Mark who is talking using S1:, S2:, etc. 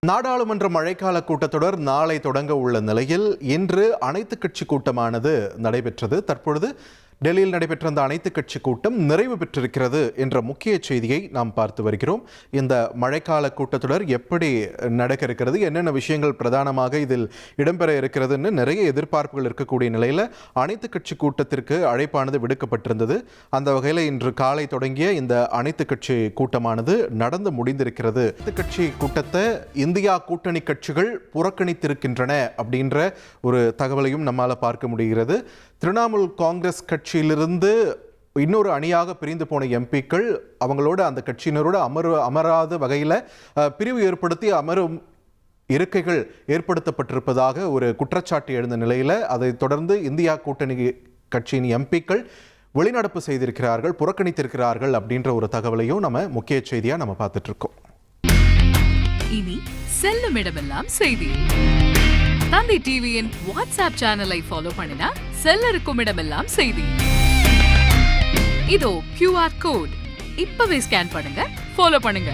S1: நாடாளுமன்ற மழைக்கால கூட்டத்தொடர் நாளை தொடங்க உள்ள நிலையில் இன்று அனைத்து கட்சி கூட்டமானது நடைபெற்றது. தற்பொழுது டெல்லியில் நடைபெற்ற அந்த அனைத்து கட்சி கூட்டம் நிறைவு பெற்றிருக்கிறது என்ற முக்கிய செய்தியை நாம் பார்த்து வருகிறோம். இந்த மழைக்கால கூட்டத்தொடர் எப்படி நடக்க இருக்கிறது, என்னென்ன விஷயங்கள் பிரதானமாக இதில் இடம்பெற இருக்கிறதுன்னு நிறைய எதிர்பார்ப்புகள் இருக்கக்கூடிய நிலையில் அனைத்து கட்சி கூட்டத்திற்கு அழைப்பானது விடுக்கப்பட்டிருந்தது. அந்த வகையில் இன்று காலை தொடங்கிய இந்த அனைத்து கட்சி கூட்டமானது நடந்து முடிந்திருக்கிறது. அனைத்து கட்சி கூட்டத்தை இந்தியா கூட்டணி கட்சிகள் புறக்கணித்திருக்கின்றன அப்படின்ற ஒரு தகவலையும் நம்மால் பார்க்க முடிகிறது. திரிணாமுல் காங்கிரஸ் கட்சியிலிருந்து இன்னொரு அணியாக பிரிந்து போன எம்பிக்கள் அவங்களோட அந்த கட்சியினரோட அமராத வகையில் பிரிவு ஏற்படுத்தி அமரும் இருக்கைகள் ஏற்படுத்தப்பட்டிருப்பதாக ஒரு குற்றச்சாட்டு எழுந்த நிலையில் அதை தொடர்ந்து இந்தியா கூட்டணி கட்சியின் எம்பிக்கள் வெளிநடப்பு செய்திருக்கிறார்கள், புறக்கணித்திருக்கிறார்கள் அப்படின்ற ஒரு தகவலையும் நம்ம முக்கிய செய்தியா நம்ம பார்த்துட்டு இருக்கோம்.
S2: இனி செல்லும் இடமெல்லாம் செய்தி. தந்தி டிவியின் வாட்ஸ்அப் சேனலை ஃபாலோ பண்ணினா செல்ல இருக்கும் இடமெல்லாம் செய்தி. இதோ QR கோட் இப்பவே ஸ்கேன் பண்ணுங்க, ஃபாலோ பண்ணுங்க.